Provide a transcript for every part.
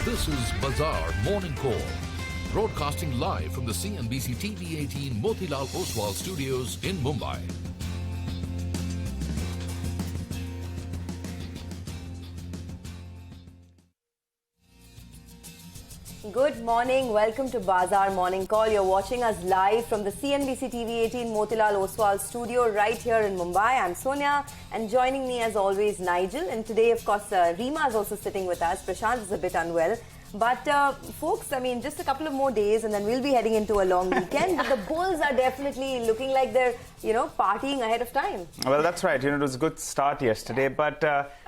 This is Bazaar Morning Call, broadcasting live from the CNBC-TV18 Motilal Oswal studios in Mumbai. Good morning. Welcome to Bazaar Morning Call. You're watching us live from the CNBC-TV18 Motilal Oswal studio right here in Mumbai. I'm Sonia, and joining me as always, Nigel. And today, of course, Reema is also sitting with us. Prashant is a bit unwell. But folks, I mean, just a couple of more days and then we'll be heading into a long weekend. But the bulls are definitely looking like they're, partying ahead of time. Well, that's right. It was a good start yesterday. But,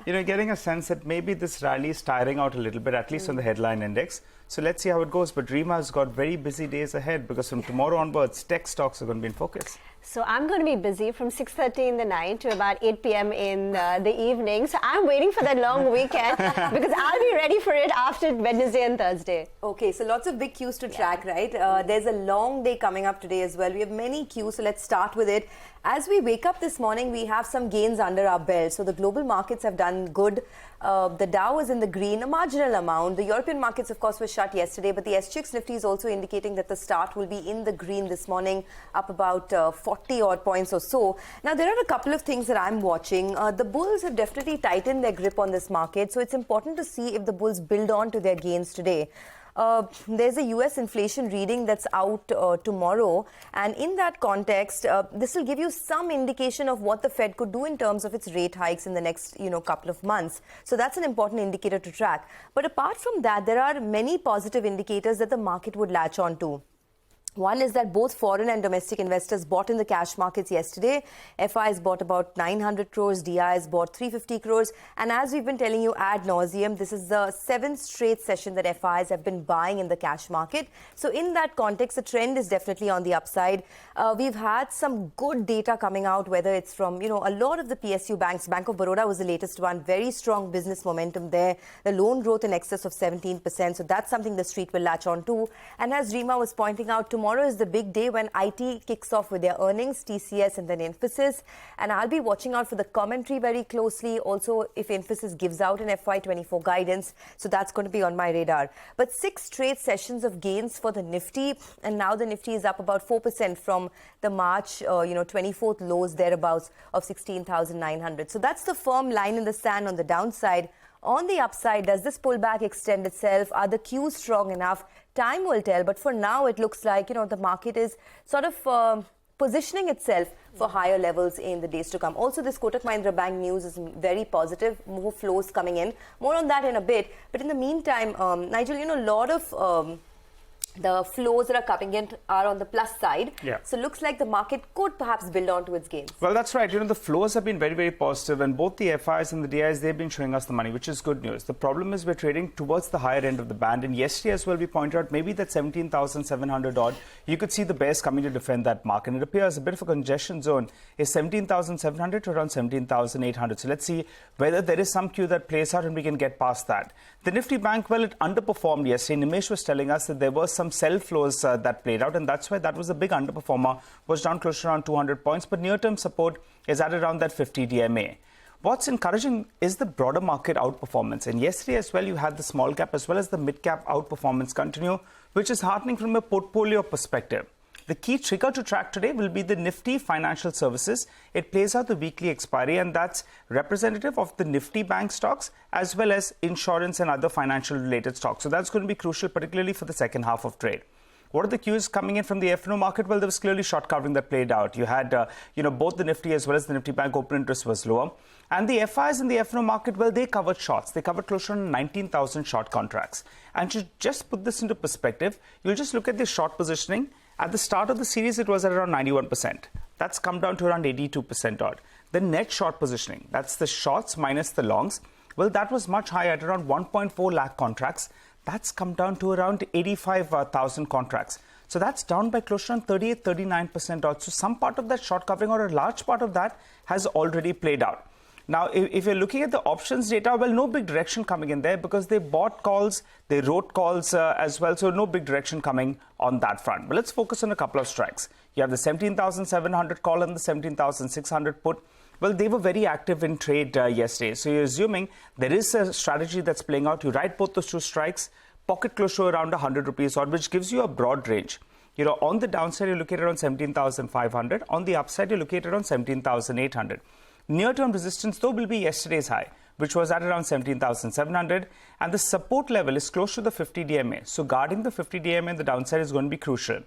getting a sense that maybe this rally is tiring out a little bit, at least on the headline index. So let's see how it goes. But Reema has got very busy days ahead because from tomorrow onwards, tech stocks are going to be in focus. So I'm going to be busy from 6:30 in the night to about 8 p.m. in the evening. So I'm waiting for that long weekend because I'll be ready for it after Wednesday and Thursday. Okay, so lots of big cues to track, right? There's a long day coming up today as well. We have many cues, so let's start with it. As we wake up this morning, we have some gains under our belt. So the global markets have done good. The Dow is in the green, a marginal amount. The European markets, of course, were shut yesterday, but the SGX Nifty is also indicating that the start will be in the green this morning, up about 40 odd points or so. Now, there are a couple of things that I'm watching. The bulls have definitely tightened their grip on this market, so it's important to see if the bulls build on to their gains today. There's a US inflation reading that's out tomorrow, and in that context, this will give you some indication of what the Fed could do in terms of its rate hikes in the next, couple of months. So that's an important indicator to track. But apart from that, there are many positive indicators that the market would latch on to. One is that both foreign and domestic investors bought in the cash markets yesterday. FIs bought about 900 crores, DIs bought 350 crores. And as we've been telling you ad nauseum, this is the 7th straight session that FIs have been buying in the cash market. So in that context, the trend is definitely on the upside. We've had some good data coming out, whether it's from, a lot of the PSU banks. Bank of Baroda was the latest one. Very strong business momentum there. The loan growth in excess of 17%. So that's something the street will latch on to. And as Reema was pointing out, tomorrow is the big day when IT kicks off with their earnings, TCS and then Infosys. And I'll be watching out for the commentary very closely. Also, if Infosys gives out an FY24 guidance. So that's going to be on my radar. But 6 straight sessions of gains for the Nifty. And now the Nifty is up about 4% from the March, 24th lows thereabouts of 16,900. So that's the firm line in the sand on the downside. On the upside, does this pullback extend itself? Are the cues strong enough? Time will tell, but for now it looks like, the market is sort of positioning itself for higher levels in the days to come. Also, this Kotak Mahindra Bank news is very positive. More flows coming in. More on that in a bit. But in the meantime, Nigel, a lot of the flows that are coming in are on the plus side. Yeah. So looks like the market could perhaps build on to its gains. Well, that's right. The flows have been very, very positive, and both the FIs and the DIs, they've been showing us the money, which is good news. The problem is we're trading towards the higher end of the band. And yesterday as well, we pointed out maybe that 17,700 odd, you could see the bears coming to defend that mark. And it appears a bit of a congestion zone is 17,700 to around 17,800. So let's see whether there is some cue that plays out and we can get past that. The Nifty Bank, well, it underperformed yesterday. Nimesh was telling us that there was some sell flows that played out, and that's why that was a big underperformer, was down close to around 200 points, but near-term support is at around that 50 DMA. What's encouraging is the broader market outperformance, and yesterday as well you had the small cap as well as the mid cap outperformance continue, which is heartening from a portfolio perspective. The key trigger to track today will be the Nifty Financial Services. It plays out the weekly expiry, and that's representative of the Nifty bank stocks as well as insurance and other financial related stocks. So that's going to be crucial, particularly for the second half of trade. What are the cues coming in from the F&O market? Well, there was clearly short covering that played out. You had, both the Nifty as well as the Nifty Bank open interest was lower. And the FIs in the F&O market, well, they covered shorts. They covered close to 19,000 short contracts. And to just put this into perspective, you'll just look at the short positioning. At the start of the series, it was at around 91%. That's come down to around 82% odd. The net short positioning, that's the shorts minus the longs, well, that was much higher at around 1.4 lakh contracts. That's come down to around 85,000 contracts. So that's down by close to around 38-39% odd. So some part of that short covering, or a large part of that, has already played out. Now, if you're looking at the options data, well, no big direction coming in there because they bought calls, they wrote calls as well. So no big direction coming on that front. But let's focus on a couple of strikes. You have the 17,700 call and the 17,600 put. Well, they were very active in trade yesterday. So you're assuming there is a strategy that's playing out. You write both those two strikes, pocket close to around 100 rupees odd, which gives you a broad range. On the downside, you're looking at around 17,500. On the upside, you're looking at around 17,800. Near-term resistance, though, will be yesterday's high, which was at around 17,700. And the support level is close to the 50 DMA. So guarding the 50 DMA in the downside is going to be crucial.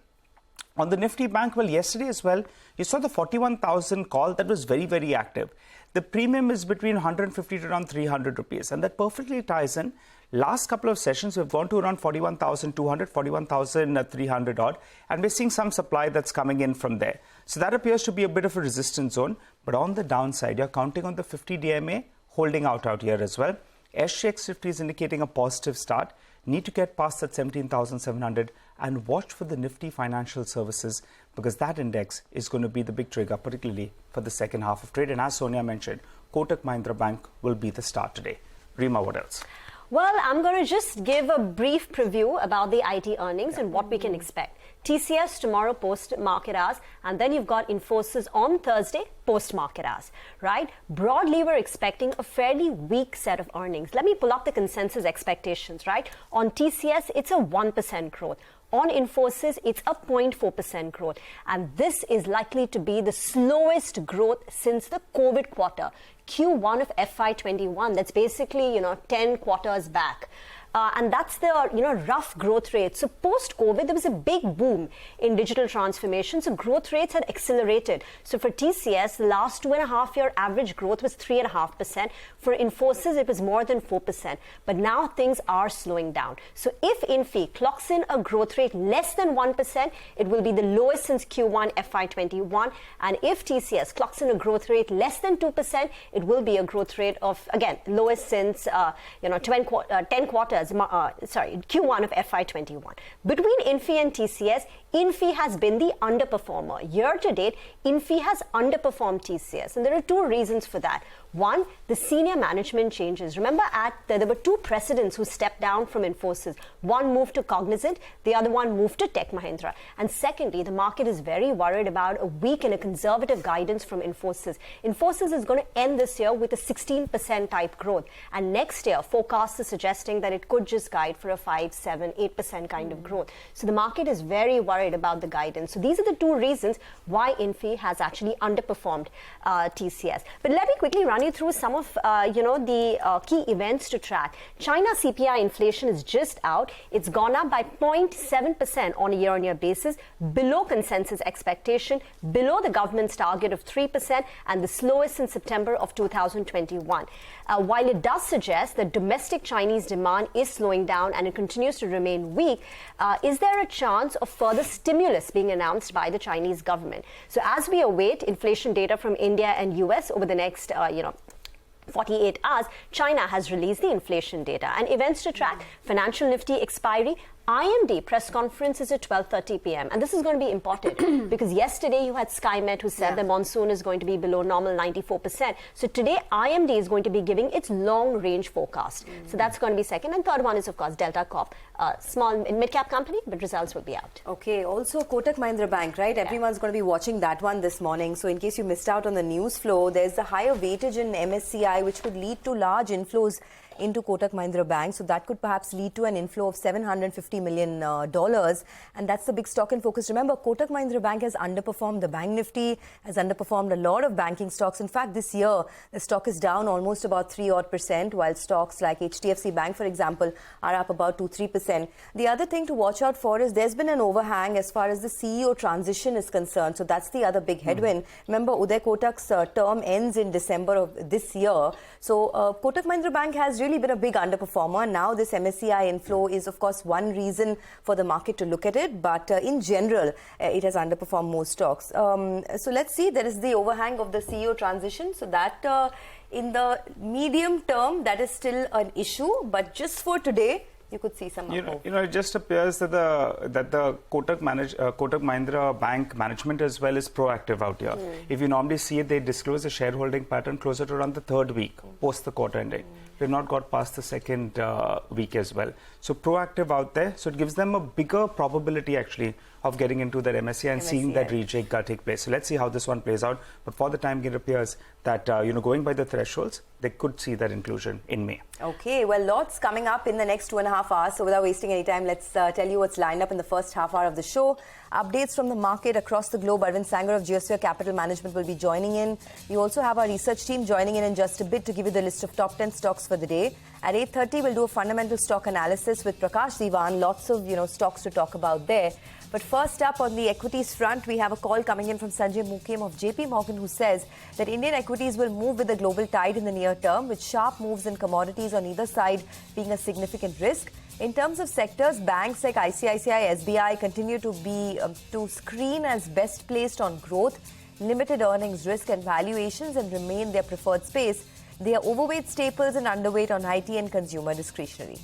On the Nifty Bank, well, yesterday as well, you saw the 41,000 call that was very, very active. The premium is between 150 to around 300 rupees, and that perfectly ties in. Last couple of sessions, we've gone to around 41,200, 41,300 odd, and we're seeing some supply that's coming in from there. So that appears to be a bit of a resistance zone, but on the downside, you're counting on the 50 DMA holding out here as well. SGX 50 is indicating a positive start. Need to get past that 17,700 and watch for the Nifty Financial Services, because that index is going to be the big trigger, particularly for the second half of trade. And as Sonia mentioned, Kotak Mahindra Bank will be the start today. Rima, what else? Well, I'm going to just give a brief preview about the IT earnings and what we can expect. TCS tomorrow post-market hours, and then you've got Infosys on Thursday post-market hours, right? Broadly, we're expecting a fairly weak set of earnings. Let me pull up the consensus expectations, right? On TCS, it's a 1% growth. On Infosys, it's a 0.4% growth. And this is likely to be the slowest growth since the COVID quarter, Q1 of FY21. That's basically, 10 quarters back. And that's the, rough growth rate. So post-COVID, there was a big boom in digital transformation. So growth rates had accelerated. So for TCS, the last 2.5-year average growth was 3.5%. For Infosys, it was more than 4%. But now things are slowing down. So if Infi clocks in a growth rate less than 1%, it will be the lowest since Q1 FY21. And if TCS clocks in a growth rate less than 2%, it will be a growth rate of, again, lowest since, 10 quarters. Q1 of FY21. Between Infi and TCS, Infi has been the underperformer. Year to date, Infi has underperformed TCS. And there are two reasons for that. One, the senior management changes. Remember, there were two presidents who stepped down from Infosys. One moved to Cognizant, the other one moved to Tech Mahindra. And secondly, the market is very worried about a weak and a conservative guidance from Infosys. Infosys is going to end this year with a 16% type growth. And next year, forecasts are suggesting that it could just guide for a 5, 7, 8% kind of growth. So the market is very worried about the guidance. So these are the two reasons why Infi has actually underperformed TCS. But let me quickly run you through some of the key events to track. China CPI inflation is just out. It's gone up by 0.7% on a year-on-year basis, below consensus expectation, below the government's target of 3%, and the slowest in September of 2021. While it does suggest that domestic Chinese demand is slowing down and it continues to remain weak, is there a chance of further stimulus being announced by the Chinese government? So as we await inflation data from India and US over the next 48 hours, China has released the inflation data. And events to track: Financial Nifty expiry. IMD press conference is at 12:30 p.m. And this is going to be important because yesterday you had Skymet who said the monsoon is going to be below normal 94%. So today IMD is going to be giving its long-range forecast. So that's going to be second. And third one is, of course, Delta Corp, small mid-cap company, but results will be out. Okay. Also, Kotak Mahindra Bank, right? Everyone's going to be watching that one this morning. So in case you missed out on the news flow, there's the higher weightage in MSCI, which could lead to large inflows into Kotak Mahindra Bank. So that could perhaps lead to an inflow of $750 million. And that's the big stock in focus. Remember, Kotak Mahindra Bank has underperformed the Bank Nifty, has underperformed a lot of banking stocks. In fact, this year, the stock is down almost about 3% while stocks like HDFC Bank, for example, are up about 2-3%. The other thing to watch out for is there's been an overhang as far as the CEO transition is concerned. So that's the other big headwind. Remember, Uday Kotak's term ends in December of this year. So Kotak Mahindra Bank has really been a big underperformer. Now this MSCI inflow is, of course, one reason for the market to look at it. But in general, it has underperformed most stocks. So let's see. There is the overhang of the CEO transition. So that in the medium term, that is still an issue. But just for today, you could see some. It just appears that the Kotak Mahindra Bank management as well is proactive out here. If you normally see it, they disclose a shareholding pattern closer to around the third week post the quarter ending. We've not got past the second week as well. So proactive out there. So it gives them a bigger probability actually of getting into that MSCI and seeing that rejig take place. So let's see how this one plays out. But for the time, it appears that, going by the thresholds, they could see that inclusion in May. Okay, well, lots coming up in the next 2.5 hours. So without wasting any time, let's tell you what's lined up in the first half hour of the show. Updates from the market across the globe. Arvind Sanger of Geosphere Capital Management will be joining in. You also have our research team joining in just a bit to give you the list of top 10 stocks for the day. At 8:30, we'll do a fundamental stock analysis with Prakash Diwan. Lots of, stocks to talk about there. But first up on the equities front, we have a call coming in from Sanjay Mukim of JP Morgan, who says that Indian equities will move with the global tide in the near term, with sharp moves in commodities on either side being a significant risk. In terms of sectors, banks like ICICI, SBI continue to be to screen as best placed on growth, limited earnings risk and valuations, and remain their preferred space. They are overweight staples and underweight on IT and consumer discretionary.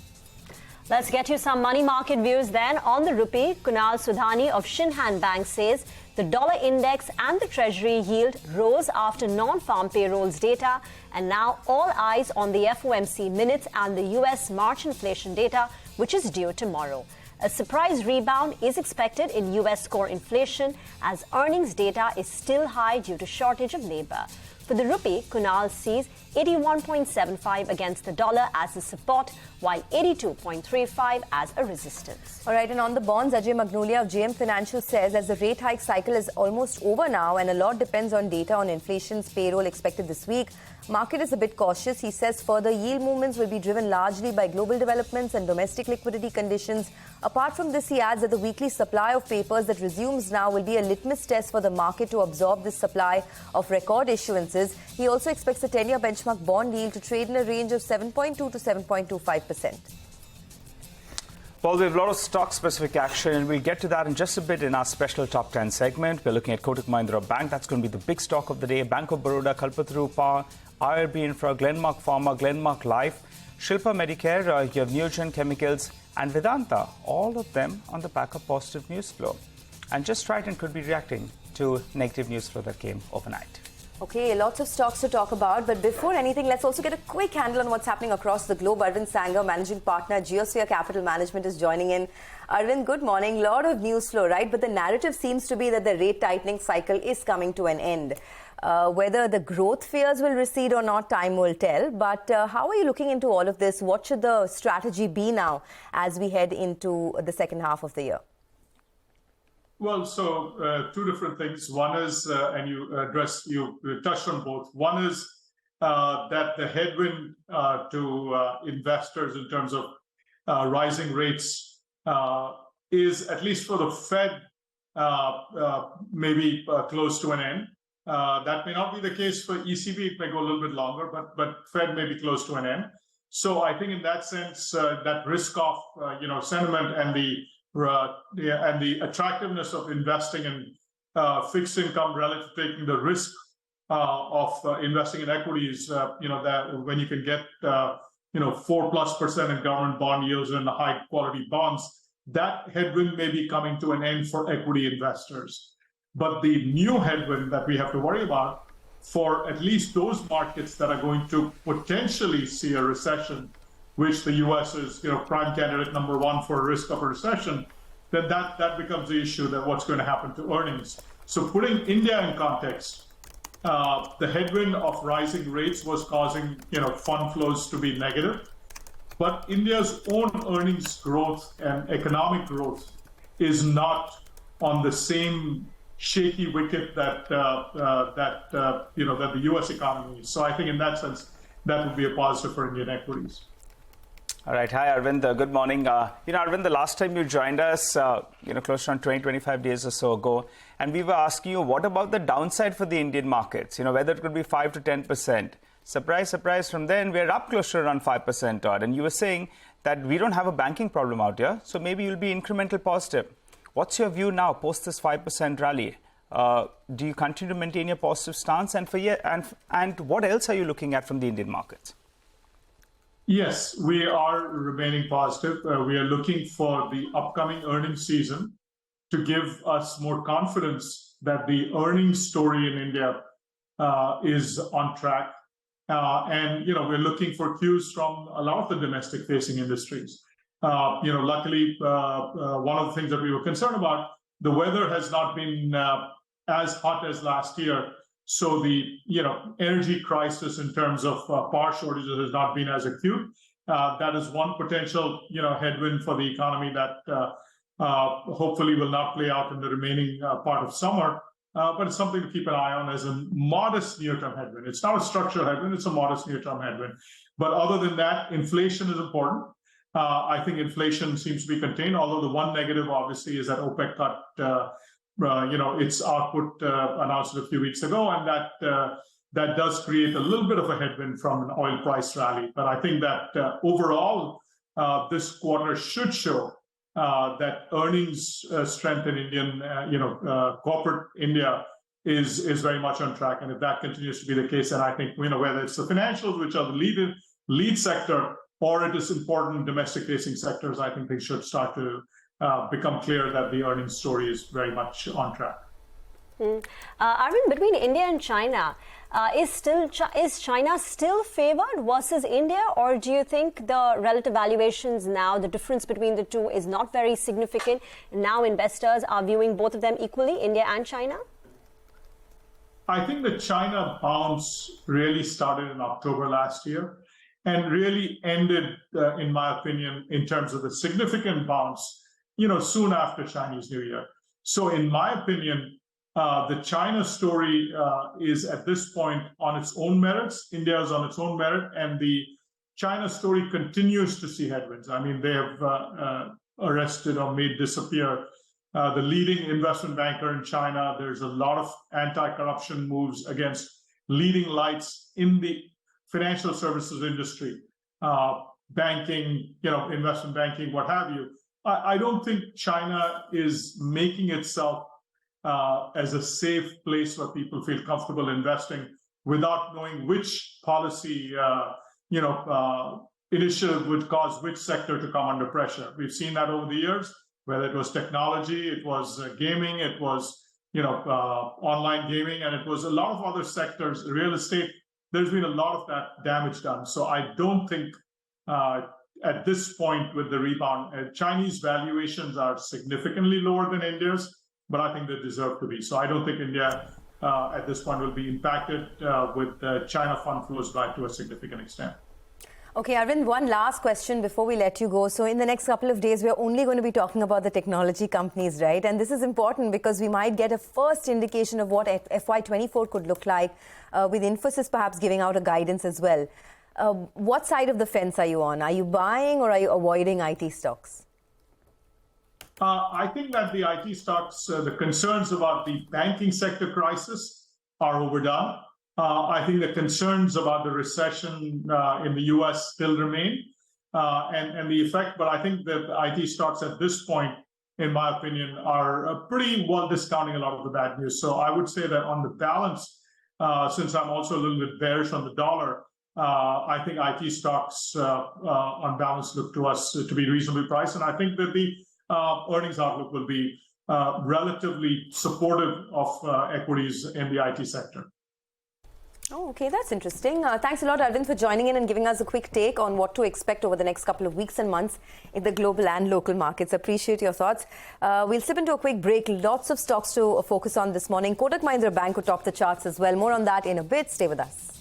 Let's get you some money market views then. On the rupee, Kunal Sudhani of Shinhan Bank says the dollar index and the treasury yield rose after non-farm payrolls data, and now all eyes on the FOMC minutes and the US March inflation data, which is due tomorrow. A surprise rebound is expected in US core inflation as earnings data is still high due to shortage of labor. For the rupee, Kunal sees 81.75 against the dollar as a support, while 82.35 as a resistance. All right, and on the bonds, Ajay Magnolia of JM Financial says as the rate hike cycle is almost over now and a lot depends on data on inflation's payroll expected this week, market is a bit cautious. He says further yield movements will be driven largely by global developments and domestic liquidity conditions. Apart from this, he adds that the weekly supply of papers that resumes now will be a litmus test for the market to absorb this supply of record issuances. He also expects the 10-year benchmark bond yield to trade in a range of 7.2 to 7.25%. Well, we have a lot of stock-specific action, and we'll get to that in just a bit in our special Top 10 segment. We're looking at Kotak Mahindra Bank. That's going to be the big stock of the day. Bank of Baroda, Kalpataru Power, IRB Infra, Glenmark Pharma, Glenmark Life, Shilpa Medicare, you have Neogen Chemicals, and Vedanta. All of them on the back of positive news flow. And just Triton could be reacting to negative news flow that came overnight. Okay, lots of stocks to talk about. But before anything, let's also get a quick handle on what's happening across the globe. Arvind Sanger, Managing Partner, Geosphere Capital Management, is joining in. Arvind, good morning. Lot of news flow, right? But the narrative seems to be that the rate tightening cycle is coming to an end. Whether the growth fears will recede or not, time will tell. But how are you looking into all of this? What should the strategy be now as we head into the second half of the year? Well, so two different things. One is, and you touched on both. One is that the headwind to investors in terms of rising rates is, at least for the Fed, maybe close to an end. That may not be the case for ECB. It may go a little bit longer, but Fed may be close to an end. So I think in that sense, that risk-off, sentiment and the attractiveness of investing in fixed income relative to taking the risk of investing in equities, that when you can get 4+% in government bond yields and high quality bonds, that headwind may be coming to an end for equity investors. But the new headwind that we have to worry about for at least those markets that are going to potentially see a recession, which the U.S. is, prime candidate number one for a risk of a recession, then that becomes the issue, that what's going to happen to earnings. So putting India in context, the headwind of rising rates was causing, fund flows to be negative. But India's own earnings growth and economic growth is not on the same shaky wicket that the U.S. economy is. So I think in that sense, that would be a positive for Indian equities. All right. Hi, Arvind. Good morning. Arvind, the last time you joined us, close to 20, 25 days or so ago, and we were asking you, what about the downside for the Indian markets? Whether it could be 5 to 10%. Surprise, surprise, from then, we're up close to around 5% odd. And you were saying that we don't have a banking problem out here, so maybe you'll be incremental positive. What's your view now, post this 5% rally? Do you continue to maintain your positive stance? And what else are you looking at from the Indian markets? Yes, we are remaining positive. We are looking for the upcoming earnings season to give us more confidence that the earnings story in India is on track. And we're looking for cues from a lot of the domestic-facing industries. Luckily, one of the things that we were concerned about, the weather has not been as hot as last year. So the energy crisis in terms of power shortages has not been as acute. That is one potential headwind for the economy that hopefully will not play out in the remaining part of summer. But it's something to keep an eye on as a modest near-term headwind. It's not a structural headwind, it's a modest near-term headwind. But other than that, inflation is important. I think inflation seems to be contained, although the one negative, obviously, is that OPEC cut its output announced a few weeks ago, and that does create a little bit of a headwind from an oil price rally. But I think that overall, this quarter should show that earnings strength in Indian, corporate India is very much on track. And if that continues to be the case, then I think, whether it's the financials, which are the lead sector, or it is important domestic-facing sectors, I think they should start to become clear that the earnings story is very much on track. Arvind, between India and China, is China still favored versus India, or do you think the relative valuations now, the difference between the two is not very significant? Now investors are viewing both of them equally, India and China? I think the China bounce really started in October last year and really ended, in my opinion, in terms of the significant bounce, soon after Chinese New Year. So in my opinion, the China story is at this point on its own merits. India is on its own merit, and the China story continues to see headwinds. I mean, they have arrested or made disappear the leading investment banker in China. There's a lot of anti-corruption moves against leading lights in the financial services industry, banking, investment banking, what have you. I don't think China is making itself as a safe place where people feel comfortable investing without knowing which policy, initiative would cause which sector to come under pressure. We've seen that over the years, whether it was technology, it was gaming, it was, online gaming, and it was a lot of other sectors, real estate. There's been a lot of that damage done. So I don't think at this point with the rebound, Chinese valuations are significantly lower than India's, but I think they deserve to be. So I don't think India at this point will be impacted with China fund flows back to a significant extent. Okay, Arvind, one last question before we let you go. So in the next couple of days, we're only going to be talking about the technology companies, right? And this is important because we might get a first indication of what FY24 could look like, with Infosys perhaps giving out a guidance as well. What side of the fence are you on? Are you buying or are you avoiding IT stocks? I think that the IT stocks, the concerns about the banking sector crisis are overdone. I think the concerns about the recession in the US still remain and the effect, but I think that IT stocks at this point, in my opinion, are pretty well discounting a lot of the bad news. So I would say that on the balance, since I'm also a little bit bearish on the dollar, I think IT stocks on balance look to us to be reasonably priced. And I think that the earnings outlook will be relatively supportive of equities in the IT sector. Oh, okay, that's interesting. Thanks a lot, Arvind, for joining in and giving us a quick take on what to expect over the next couple of weeks and months in the global and local markets. Appreciate your thoughts. We'll slip into a quick break. Lots of stocks to focus on this morning. Kotak Mahindra Bank could top the charts as well. More on that in a bit. Stay with us.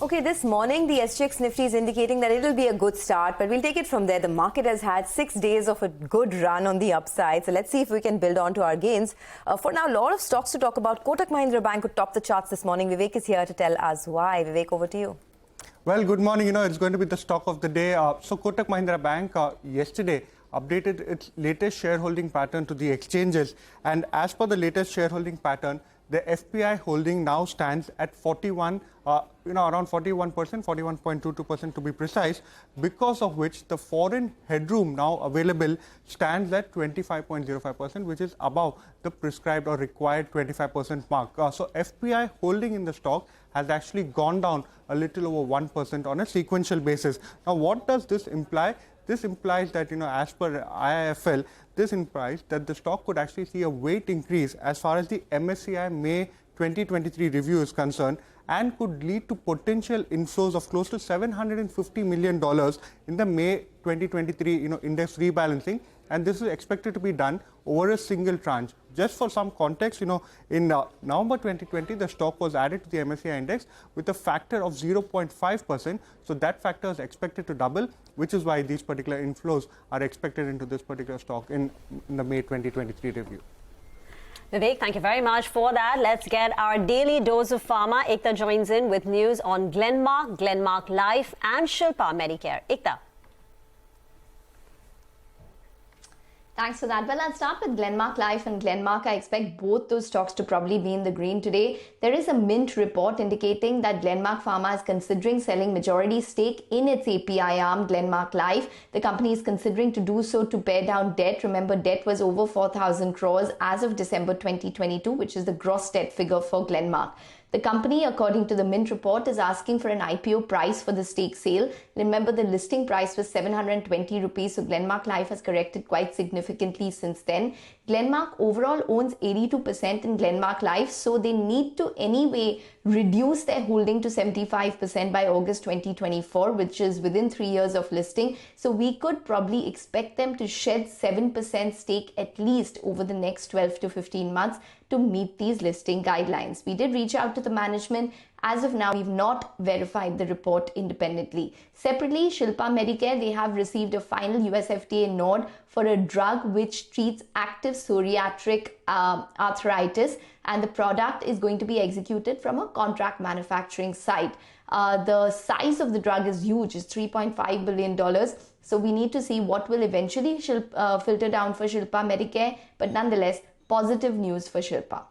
Okay, this morning the SGX Nifty is indicating that it'll be a good start, but we'll take it from there. The market has had 6 days of a good run on the upside, so let's see if we can build on to our gains. For now, a lot of stocks to talk about. Kotak Mahindra Bank could top the charts this morning. Vivek is here to tell us why. Vivek, over to you. Well, good morning. It's going to be the stock of the day. So Kotak Mahindra Bank yesterday updated its latest shareholding pattern to the exchanges, and as per the latest shareholding pattern, the FPI holding now stands at 41, around 41%, 41.22% to be precise, because of which the foreign headroom now available stands at 25.05%, which is above the prescribed or required 25% mark. So FPI holding in the stock has actually gone down a little over 1% on a sequential basis. Now, what does this imply? This implies that, as per IIFL, this implies that the stock could actually see a weight increase as far as the MSCI May 2023 review is concerned, and could lead to potential inflows of close to $750 million in the May 2023 index rebalancing, and this is expected to be done over a single tranche. Just for some context, in November 2020, the stock was added to the MSCI index with a factor of 0.5%. So that factor is expected to double, which is why these particular inflows are expected into this particular stock in the May 2023 review. Vivek, thank you very much for that. Let's get our daily dose of pharma. Ekta joins in with news on Glenmark, Glenmark Life and Shilpa Medicare. Ekta. Thanks for that. Well, I'll start with Glenmark Life and Glenmark. I expect both those stocks to probably be in the green today. There is a Mint report indicating that Glenmark Pharma is considering selling majority stake in its API arm, Glenmark Life. The company is considering to do so to pare down debt. Remember, debt was over 4,000 crores as of December 2022, which is the gross debt figure for Glenmark. The company, according to the Mint report, is asking for an IPO price for the stake sale. Remember, the listing price was 720 rupees, so Glenmark Life has corrected quite significantly since then. Glenmark overall owns 82% in Glenmark Life, so they need to anyway reduce their holding to 75% by August 2024, which is within 3 years of listing. So we could probably expect them to shed 7% stake at least over the next 12 to 15 months to meet these listing guidelines. We did reach out to the management. As of now, we've not verified the report independently. Separately, Shilpa Medicare, they have received a final US FDA nod for a drug which treats active psoriatic arthritis, and the product is going to be executed from a contract manufacturing site. The size of the drug is huge, it's $3.5 billion. So we need to see what will eventually filter down for Shilpa Medicare, but nonetheless, positive news for Shilpa.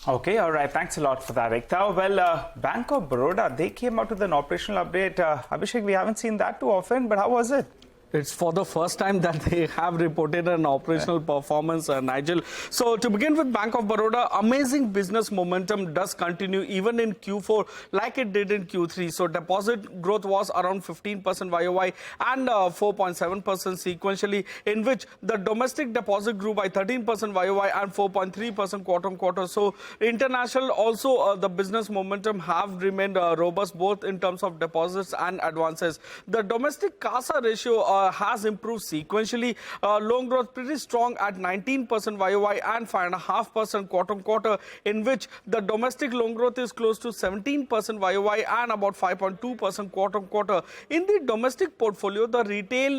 Okay, all right. Thanks a lot for that, Ekta. Well, Bank of Baroda, they came out with an operational update. Abhishek, we haven't seen that too often, but how was it? It's for the first time that they have reported an operational performance, Nigel. So to begin with, Bank of Baroda, amazing business momentum does continue even in Q4 like it did in Q3. So deposit growth was around 15% YOY and 4.7% sequentially, in which the domestic deposit grew by 13% YOY and 4.3% quarter on quarter. So international also the business momentum have remained robust both in terms of deposits and advances. The domestic CASA ratio has improved sequentially. Loan growth pretty strong at 19% YOY and 5.5% quarter on quarter, in which the domestic loan growth is close to 17% YOY and about 5.2% quarter on quarter. In the domestic portfolio, the retail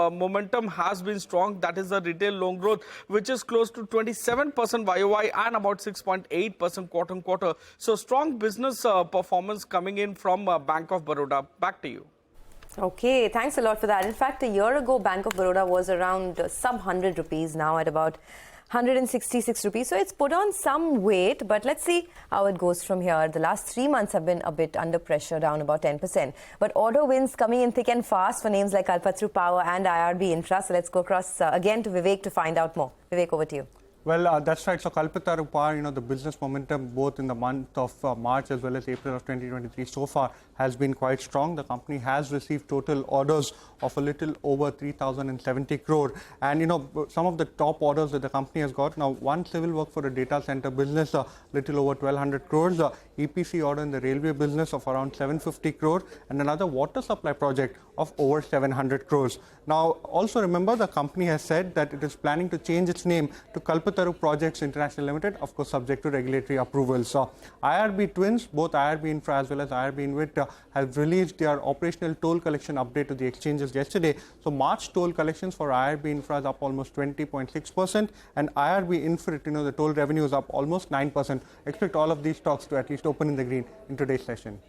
momentum has been strong. That is the retail loan growth, which is close to 27% YOY and about 6.8% quarter on quarter. So strong business performance coming in from Bank of Baroda. Back to you. Okay, thanks a lot for that. In fact, a year ago, Bank of Baroda was around sub 100 rupees, now at about 166 rupees. So it's put on some weight, but let's see how it goes from here. The last 3 months have been a bit under pressure, down about 10%. But order wins coming in thick and fast for names like Kalpataru Power and IRB Infra. So let's go across again to Vivek to find out more. Vivek, over to you. Well, that's right. So Kalpataru Power, the business momentum both in the month of March as well as April of 2023 so far has been quite strong. The company has received total orders of a little over 3,070 crore. And, some of the top orders that the company has got. Now, one civil work for a data center business, a little over 1,200 crores. EPC order in the railway business of around 750 crore. And another water supply project of over 700 crores. Now, also remember, the company has said that it is planning to change its name to Kalpataru Projects International Limited, of course, subject to regulatory approvals. So, IRB Twins, both IRB Infra as well as IRB Invit, have released their operational toll collection update to the exchanges yesterday. So, March toll collections for IRB Infra is up almost 20.6%, and IRB Infra, the toll revenue is up almost 9%. Expect all of these stocks to at least open in the green in today's session.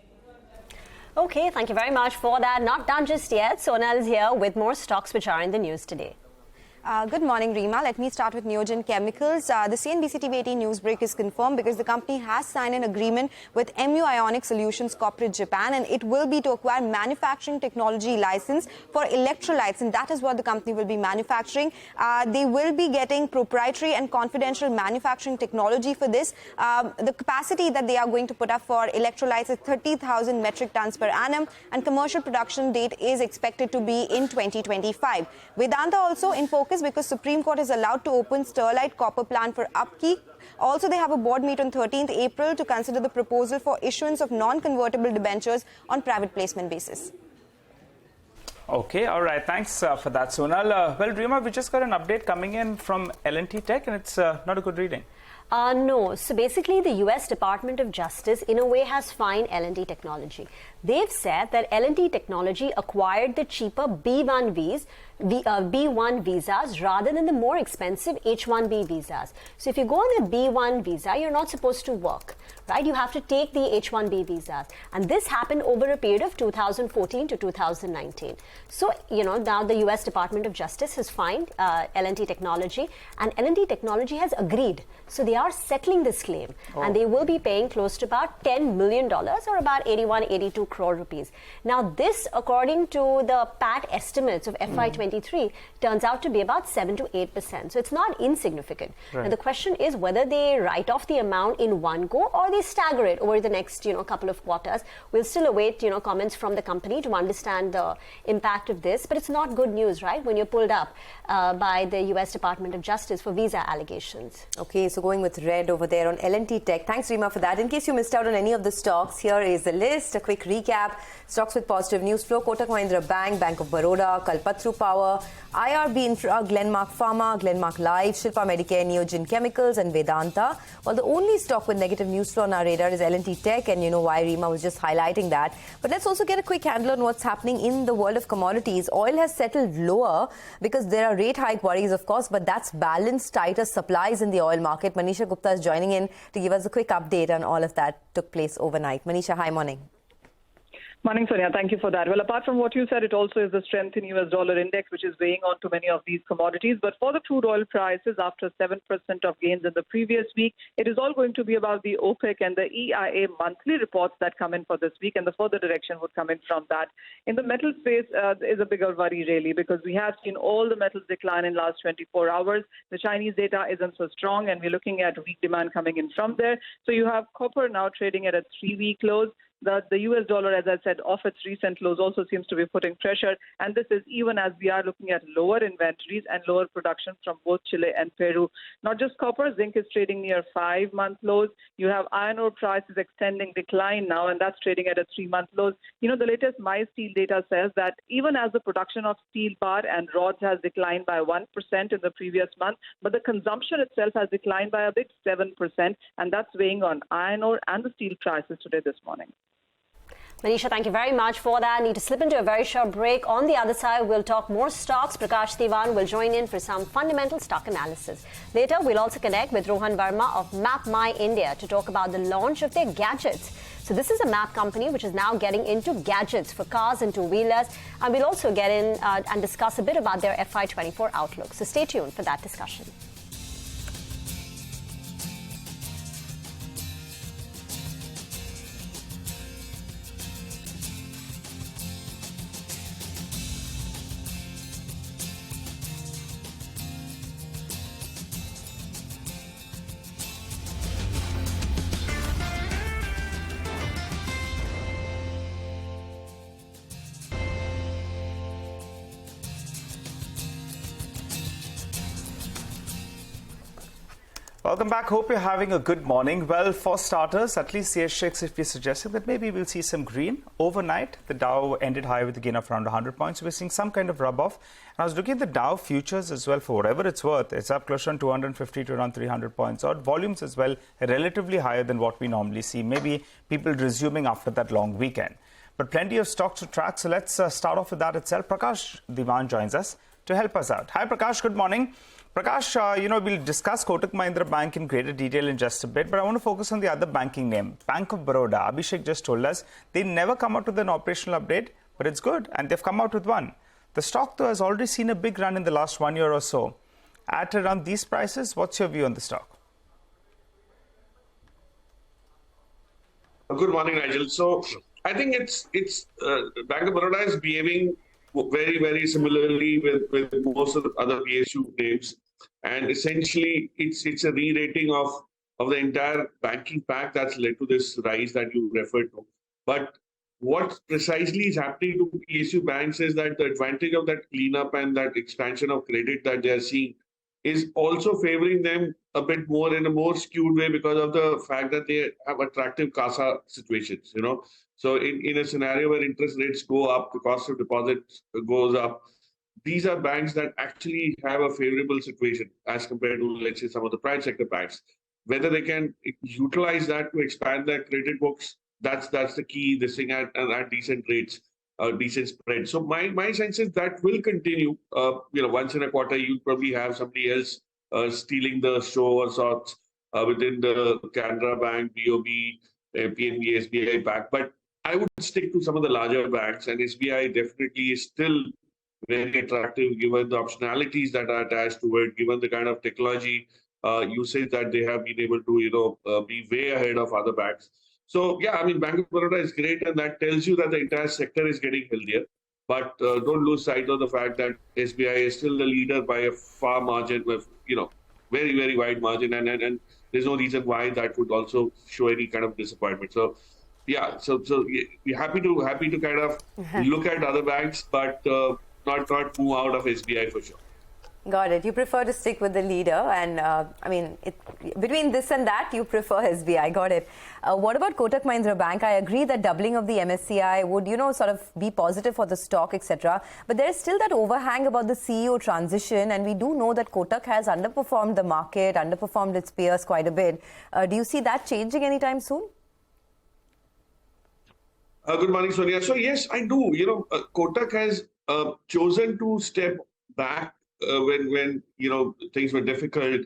Okay, thank you very much for that. Not done just yet. Sonal is here with more stocks which are in the news today. Good morning, Reema. Let me start with Neogen Chemicals. The CNBC-TV18 news break is confirmed because the company has signed an agreement with MU Ionic Solutions Corporate Japan, and it will be to acquire manufacturing technology license for electrolytes, and that is what the company will be manufacturing. They will be getting proprietary and confidential manufacturing technology for this. The capacity that they are going to put up for electrolytes is 30,000 metric tons per annum, and commercial production date is expected to be in 2025. Vedanta also in focus because Supreme Court is allowed to open Sterlite copper plant for upkeep. Also, they have a board meet on 13th April to consider the proposal for issuance of non-convertible debentures on private placement basis. Okay, all right. Thanks for that, Sonal. Well, Reema, we just got an update coming in from L&T Tech, and it's not a good reading. No. So basically, the US Department of Justice, in a way, has fined L&T Technology. They've said that L&T Technology acquired the cheaper B1 visas rather than the more expensive H1B visas. So if you go on the B1 visa, you're not supposed to work, right? You have to take the H1B visas. And this happened over a period of 2014 to 2019. So, now the US Department of Justice has fined L&T Technology, and L&T Technology has agreed. So they are settling this claim, and they will be paying close to about $10 million or about 82 crore rupees. Now, this, according to the PAT estimates of FY23, turns out to be about 7 to 8%. So it's not insignificant. Right. And the question is whether they write off the amount in one go or they stagger it over the next, couple of quarters. We'll still await, comments from the company to understand the impact of this. But it's not good news, right, when you're pulled up by the US Department of Justice for visa allegations. Okay, so going with red over there on L&T Tech. Thanks, Reema, for that. In case you missed out on any of the stocks, here is the list. A quick recap. Stocks with positive news flow: Kotak Mahindra Bank, Bank of Baroda, Kalpataru Power, IRB Infra, Glenmark Pharma, Glenmark Life, Shilpa Medicare, Neogen Chemicals and Vedanta. Well, the only stock with negative news flow on our radar is L&T Tech, and you know why Reema was just highlighting that. But let's also get a quick handle on what's happening in the world of commodities. Oil has settled lower because there are rate hike worries, of course, but that's balanced tighter supplies in the oil market. Manisha Gupta is joining in to give us a quick update on all of that took place overnight. Manisha, hi, morning. Morning, Sonia. Thank you for that. Well, apart from what you said, it also is the strength in US dollar index, which is weighing on to many of these commodities. But for the crude oil prices, after 7% of gains in the previous week, it is all going to be about the OPEC and the EIA monthly reports that come in for this week, and the further direction would come in from that. In the metal space, is a bigger worry, really, because we have seen all the metals decline in the last 24 hours. The Chinese data isn't so strong, and we're looking at weak demand coming in from there. So you have copper now trading at a 3-week lows. The US dollar, as I said, off its recent lows also seems to be putting pressure. And this is even as we are looking at lower inventories and lower production from both Chile and Peru. Not just copper, zinc is trading near 5-month lows. You have iron ore prices extending decline now, and that's trading at a 3-month lows. The latest MySteel data says that even as the production of steel bar and rods has declined by 1% in the previous month, but the consumption itself has declined by a big 7%, and that's weighing on iron ore and the steel prices today this morning. Manisha, thank you very much for that. Need to slip into a very short break. On the other side, we'll talk more stocks. Prakash Diwan will join in for some fundamental stock analysis. Later, we'll also connect with Rohan Verma of MapmyIndia to talk about the launch of their gadgets. So this is a map company which is now getting into gadgets for cars and two-wheelers. And we'll also get in and discuss a bit about their FY24 outlook. So stay tuned for that discussion. Welcome back. Hope you're having a good morning. Well, for starters, at least CSX, if you're suggesting that maybe we'll see some green overnight. The Dow ended high with a gain of around 100 points. We're seeing some kind of rub-off. And I was looking at the Dow futures as well. For whatever it's worth, it's up close to 250 to around 300 points. Odd volumes as well, relatively higher than what we normally see. Maybe people resuming after that long weekend. But plenty of stocks to track. So let's start off with that itself. Prakash Diwan joins us to help us out. Hi, Prakash. Good morning. Prakash, we'll discuss Kotak Mahindra Bank in greater detail in just a bit, but I want to focus on the other banking name, Bank of Baroda. Abhishek just told us they never come out with an operational update, but it's good, and they've come out with one. The stock, though, has already seen a big run in the last 1 year or so. At around these prices, what's your view on the stock? Good morning, Nigel. So I think it's Bank of Baroda is behaving very, very similarly with most of the other PSU names. And essentially, it's a re-rating of the entire banking pack that's led to this rise that you referred to. But what precisely is happening to PSU banks is that the advantage of that cleanup and that expansion of credit that they are seeing is also favoring them a bit more in a more skewed way because of the fact that they have attractive CASA situations, So in a scenario where interest rates go up, the cost of deposits goes up, these are banks that actually have a favorable situation as compared to, let's say, some of the private sector banks. Whether they can utilize that to expand their credit books, that's the key, this thing at decent rates, decent spread. So my sense is that will continue. Once in a quarter, you'll probably have somebody else stealing the show or sorts within the Canara Bank, BOB, PNB, SBI Bank. But I would stick to some of the larger banks, and SBI definitely is still very attractive given the optionalities that are attached to it, given the kind of technology usage that they have been able to, be way ahead of other banks. So, yeah, I mean, Bank of Baroda is great, and that tells you that the entire sector is getting healthier. But don't lose sight of the fact that SBI is still the leader by a far margin, with very, very wide margin, and there's no reason why that would also show any kind of disappointment. So, yeah, so we're happy to kind of look at other banks, but not move out of SBI for sure. Got it. You prefer to stick with the leader, and between this and that, you prefer SBI. Got it. What about Kotak Mahindra Bank? I agree that doubling of the MSCI would, sort of be positive for the stock, etc. But there is still that overhang about the CEO transition, and we do know that Kotak has underperformed the market, underperformed its peers quite a bit. Do you see that changing anytime soon? Good morning, Sonia. So yes, I do. Kotak has chosen to step back when things were difficult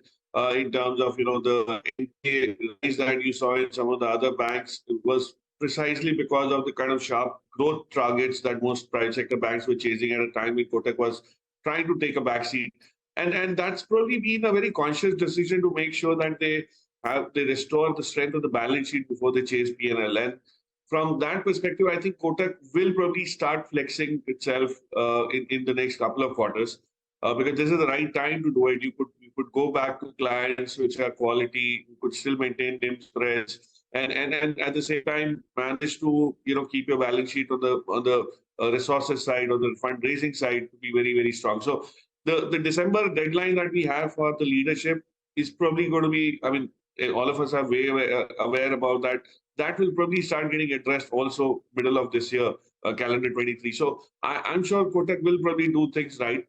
in terms of the NPA rise that you saw in some of the other banks. It was precisely because of the kind of sharp growth targets that most private sector banks were chasing at a time when Kotak was trying to take a backseat. And that's probably been a very conscious decision to make sure that they restore the strength of the balance sheet before they chase P&L. And from that perspective, I think Kotak will probably start flexing itself in the next couple of quarters. Because this is the right time to do it. You could go back to clients which are quality, you could still maintain NIM spreads, and at the same time manage to keep your balance sheet on the resources side or the fundraising side to be very, very strong. So the December deadline that we have for the leadership is probably going to be, I mean, all of us are way aware about that. That will probably start getting addressed also middle of this year, calendar 23. So I'm sure Kotak will probably do things right.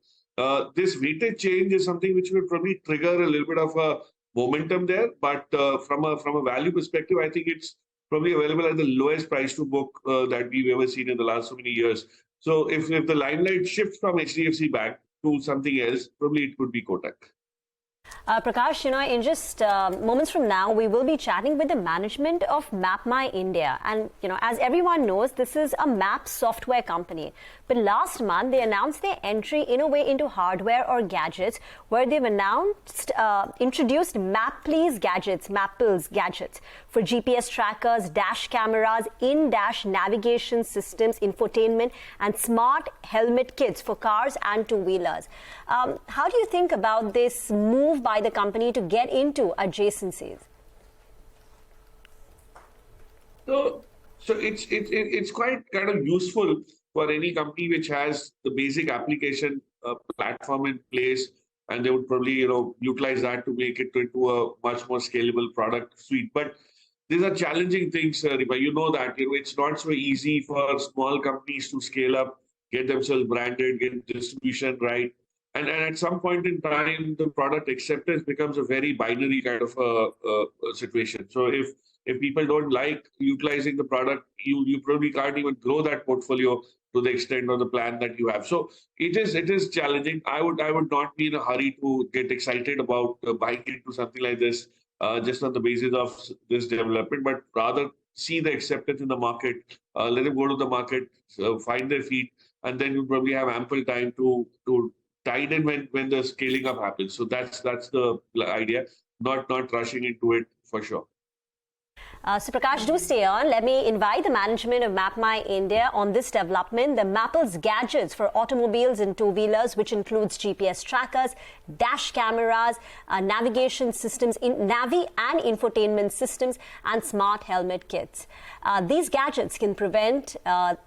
This weighted change is something which will probably trigger a little bit of a momentum there, but from a value perspective, I think it's probably available at the lowest price to book that we've ever seen in the last so many years. So if the limelight shifts from HDFC Bank to something else, probably it could be Kotak. Prakash, in just moments from now, we will be chatting with the management of MapmyIndia. And, as everyone knows, this is a map software company. But last month, they announced their entry in a way into hardware or gadgets, where they've introduced Mapply's gadgets, Mapple's gadgets, for GPS trackers, dash cameras, in-dash navigation systems, infotainment, and smart helmet kits for cars and two-wheelers. How do you think about this move by the company to get into adjacencies? So it's quite kind of useful for any company which has the basic application platform in place, and they would probably utilize that to make it into a much more scalable product suite. But these are challenging things, Ripa. You know that it's not so easy for small companies to scale up, get themselves branded, get distribution right. And at some point in time, the product acceptance becomes a very binary kind of a situation. So if people don't like utilizing the product, you probably can't even grow that portfolio to the extent of the plan that you have. So it is challenging. I would not be in a hurry to get excited about buying into something like this just on the basis of this development, but rather see the acceptance in the market, let them go to the market, find their feet. and then you probably have ample time to tide in when the scaling up happens. So that's the idea. Not rushing into it for sure. So Prakash, do stay on. Let me invite the management of MapmyIndia on this development. The Mapple's gadgets for automobiles and two-wheelers, which includes GPS trackers, dash cameras, navigation systems, Navi and infotainment systems, and smart helmet kits. These gadgets can prevent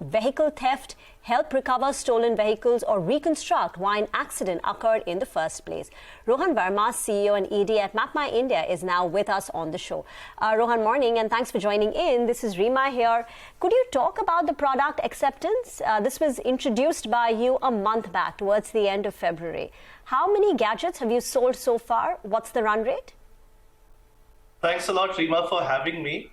vehicle theft, help recover stolen vehicles, or reconstruct why an accident occurred in the first place. Rohan Verma, CEO and ED at MapmyIndia, is now with us on the show. Rohan, morning, and thanks for joining in. This is Rima here. Could you talk about the product acceptance? This was introduced by you a month back, towards the end of February. How many gadgets have you sold so far? What's the run rate? Thanks a lot, Rima, for having me.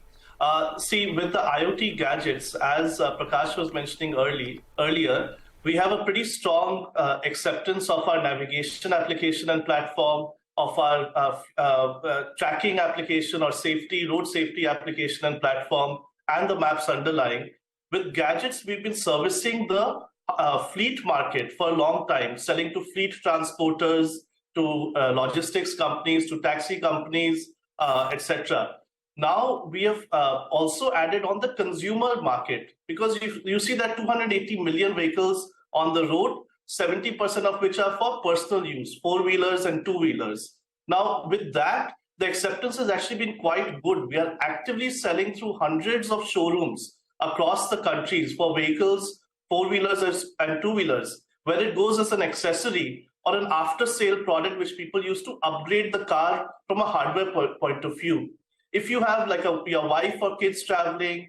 See, with the IoT gadgets, as Prakash was mentioning earlier, we have a pretty strong acceptance of our navigation application and platform, of our tracking application or road safety application and platform, and the maps underlying. With gadgets, we've been servicing the fleet market for a long time, selling to fleet transporters, to logistics companies, to taxi companies, etc. Now we have also added on the consumer market, because you see that 280 million vehicles on the road, 70% of which are for personal use, four-wheelers and two-wheelers. Now with that, the acceptance has actually been quite good. We are actively selling through hundreds of showrooms across the countries for vehicles, four-wheelers and two-wheelers, where it goes as an accessory or an after-sale product which people use to upgrade the car from a hardware point of view. If you have like your wife or kids traveling,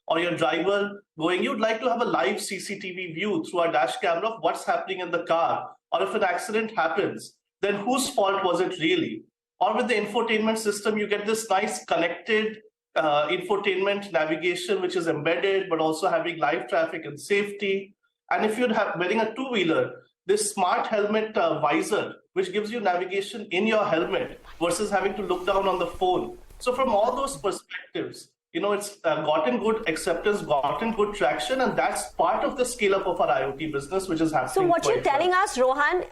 or your driver going, you'd like to have a live CCTV view through a dash camera of what's happening in the car. Or if an accident happens, then whose fault was it really? Or with the infotainment system, you get this nice connected infotainment navigation, which is embedded, but also having live traffic and safety. And if you're wearing a two-wheeler, this smart helmet visor, which gives you navigation in your helmet versus having to look down on the phone. So from all those perspectives, it's gotten good acceptance, gotten good traction, and that's part of the scale up of our IoT business, which is happening. So what you're telling us, Rohan,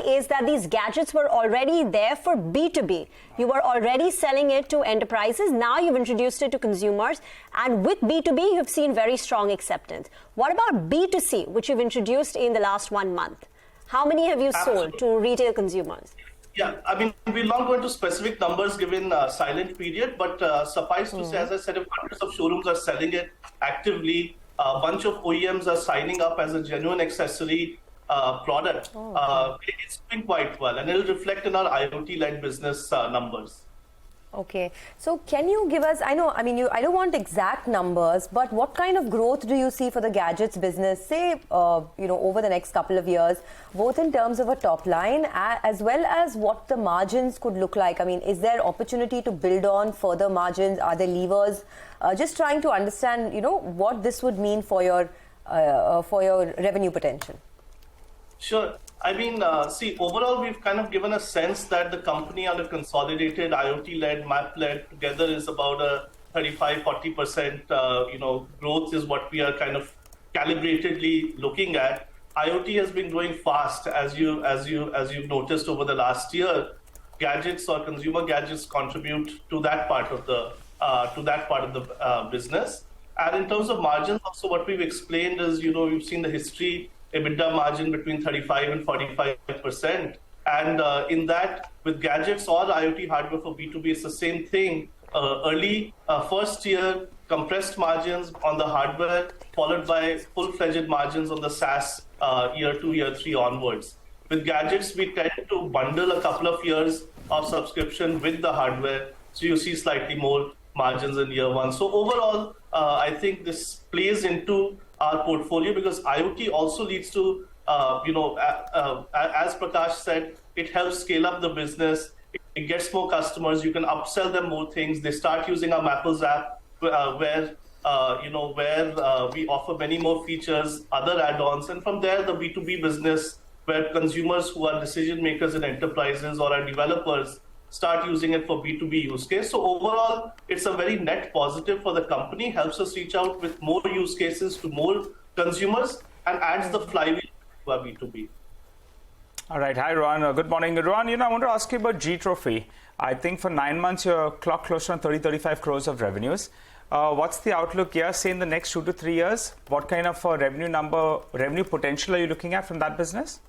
is that these gadgets were already there for B2B. You were already selling it to enterprises. Now you've introduced it to consumers, and with B2B, you've seen very strong acceptance. What about B2C, which you've introduced in the last 1 month? How many have you sold to retail consumers? Yeah, I mean, we'll not go into specific numbers given silent period, but suffice to say, as I said, if hundreds of showrooms are selling it actively, a bunch of OEMs are signing up as a genuine accessory product. It's doing quite well, and it'll reflect in our IoT-led business numbers. Okay, so can you give us, I don't want exact numbers, but what kind of growth do you see for the gadgets business, say, over the next couple of years, both in terms of a top line as well as what the margins could look like? I mean, is there opportunity to build on further margins? Are there levers? Just trying to understand, what this would mean for your revenue potential. Sure. I mean, see, overall, we've kind of given a sense that the company on a consolidated IoT-led, map-led together is about a 35-40%, growth is what we are kind of calibratedly looking at. IoT has been growing fast, as you've noticed over the last year. Gadgets or consumer gadgets contribute to that part of the business. And in terms of margins, also what we've explained is, we've seen the history. EBITDA margin between 35 and 45%. And in that, with gadgets or IoT hardware for B2B, it's the same thing. First year, compressed margins on the hardware, followed by full-fledged margins on the SaaS year 2, year 3 onwards. With gadgets, we tend to bundle a couple of years of subscription with the hardware, so you see slightly more margins in year 1. So overall, I think this plays into our portfolio, because IoT also leads to, as Prakash said, it helps scale up the business. It gets more customers. You can upsell them more things. They start using our Mapples app, where we offer many more features, other add-ons, and from there, the B2B business, where consumers who are decision makers in enterprises or are developers start using it for B2B use case. So overall, it's a very net positive for the company, helps us reach out with more use cases to more consumers, and adds the flywheel to our B2B. All right. Hi, Rohan. Good morning. Rohan, I want to ask you about G Trophy. I think for 9 months, you're clocked close to 30-35 crores of revenues. What's the outlook here, say in the next 2 to 3 years? What kind of revenue potential are you looking at from that business?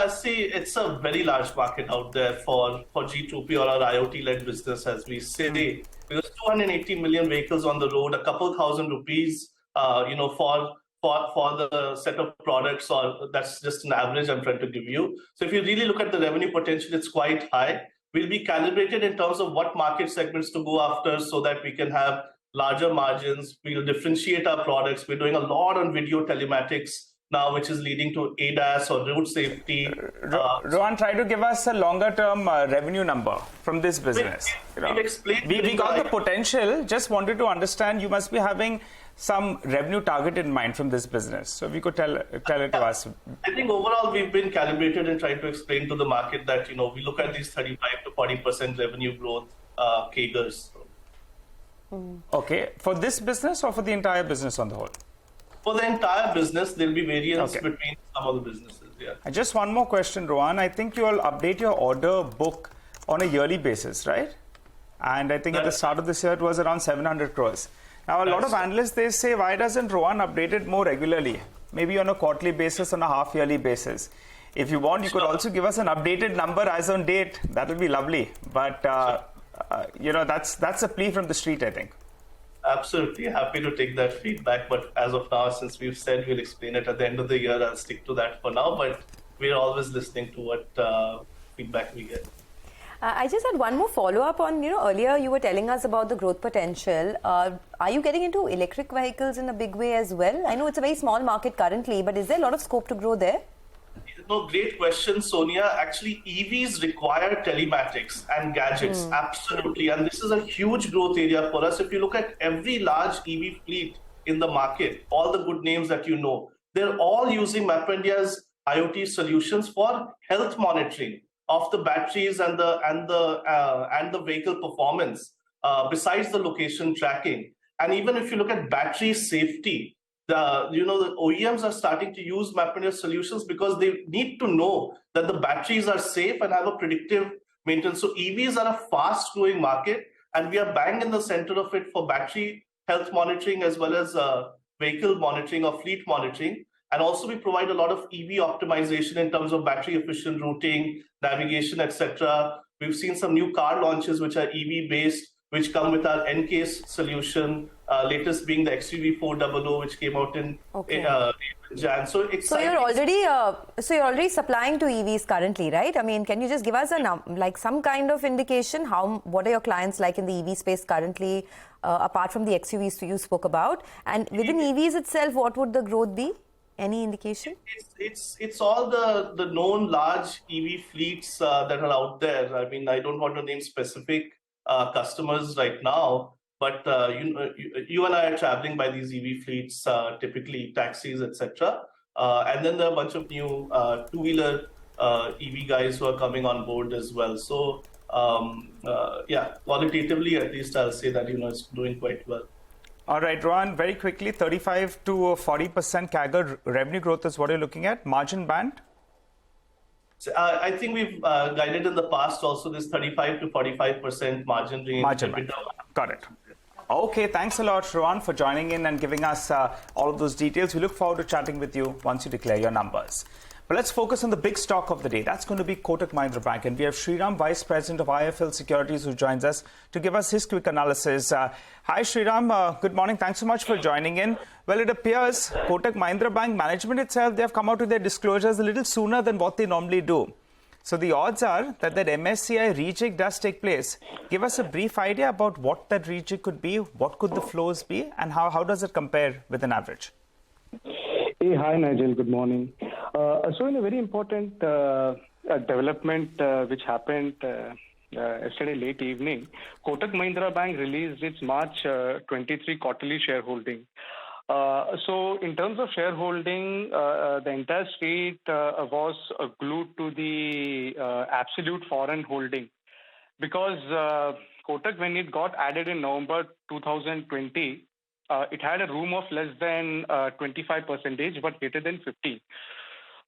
See, it's a very large market out there for G2P or our IoT-led business, as we say. Because 280 million vehicles on the road, a couple thousand rupees, for the set of products, or that's just an average I'm trying to give you. So if you really look at the revenue potential, it's quite high. We'll be calibrated in terms of what market segments to go after so that we can have larger margins. We'll differentiate our products. We're doing a lot on video telematics now, which is leading to ADAS or road safety. Rohan, try to give us a longer-term revenue number from this business. We got the potential. Just wanted to understand. You must be having some revenue target in mind from this business. So if you could tell it to us. I think overall we've been calibrated and trying to explain to the market that we look at these 35 to 40% revenue growth CAGRs. Okay, for this business or for the entire business on the whole? For the entire business, there'll be variance between some of the businesses. Yeah. And just one more question, Rohan. I think you all update your order book on a yearly basis, right? And I think at the start of this year, it was around 700 crores. Now, a lot of analysts, they say, why doesn't Rohan update it more regularly? Maybe on a quarterly basis, on a half-yearly basis. If you want, you could also give us an updated number as on date. That would be lovely. But, that's a plea from the street, I think. Absolutely happy to take that feedback. But as of now, since we've said we'll explain it at the end of the year, I'll stick to that for now. But we're always listening to what feedback we get. I just had one more follow-up on, earlier you were telling us about the growth potential. Are you getting into electric vehicles in a big way as well? I know it's a very small market currently, but is there a lot of scope to grow there? No, great question, Sonia. Actually, EVs require telematics and gadgets, absolutely. And this is a huge growth area for us. If you look at every large EV fleet in the market, all the good names that you know, they're all using MapmyIndia's IoT solutions for health monitoring of the batteries and the vehicle performance, besides the location tracking. And even if you look at battery safety, the OEMs are starting to use MapmyIndia solutions because they need to know that the batteries are safe and have a predictive maintenance. So EVs are a fast-growing market, and we are bang in the center of it for battery health monitoring as well as vehicle monitoring or fleet monitoring. And also we provide a lot of EV optimization in terms of battery efficient routing, navigation, etc. We've seen some new car launches which are EV based, which come with our N-Case solution, latest being the XUV400, which came out in Jan. So you're already supplying to EVs currently, right? I mean, can you just give us some kind of indication what are your clients like in the EV space currently, apart from the XUVs you spoke about, and within EVs itself, what would the growth be? Any indication? It's all the known large EV fleets that are out there. I mean, I don't want to name specific customers right now, but you and I are traveling by these EV fleets, typically taxis, etc. And then there are a bunch of new two-wheeler EV guys who are coming on board as well. So qualitatively, at least I'll say that it's doing quite well. All right, Rohan, very quickly, 35 to 40% CAGR revenue growth is what you're looking at. Margin band? So, I think we've guided in the past also this 35 to 45% margin range. Margin band. Got it. Okay, thanks a lot, Rohan, for joining in and giving us all of those details. We look forward to chatting with you once you declare your numbers. But let's focus on the big stock of the day. That's going to be Kotak Mahindra Bank. And we have Sriram, Vice President of IIFL Securities, who joins us to give us his quick analysis. Hi, Sriram. Good morning. Thanks so much for joining in. Well, it appears Kotak Mahindra Bank management itself, they have come out with their disclosures a little sooner than what they normally do. So the odds are that MSCI rejig does take place. Give us a brief idea about what that rejig could be, what could the flows be, and how does it compare with an average? Hey, hi, Nigel. Good morning. So in a very important development which happened yesterday late evening, Kotak Mahindra Bank released its March 23 quarterly shareholding. So in terms of shareholding, the entire street was glued to the absolute foreign holding, because Kotak, when it got added in November 2020, it had a room of less than 25%, but greater than 15.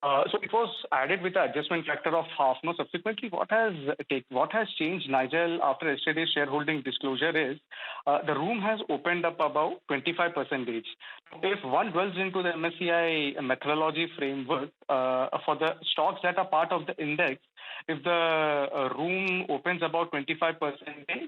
So it was added with an adjustment factor of half. Now, subsequently, what has changed, Nigel, after yesterday's shareholding disclosure is the room has opened up about 25%. If one dwells into the MSCI methodology framework for the stocks that are part of the index, if the room opens about 25%,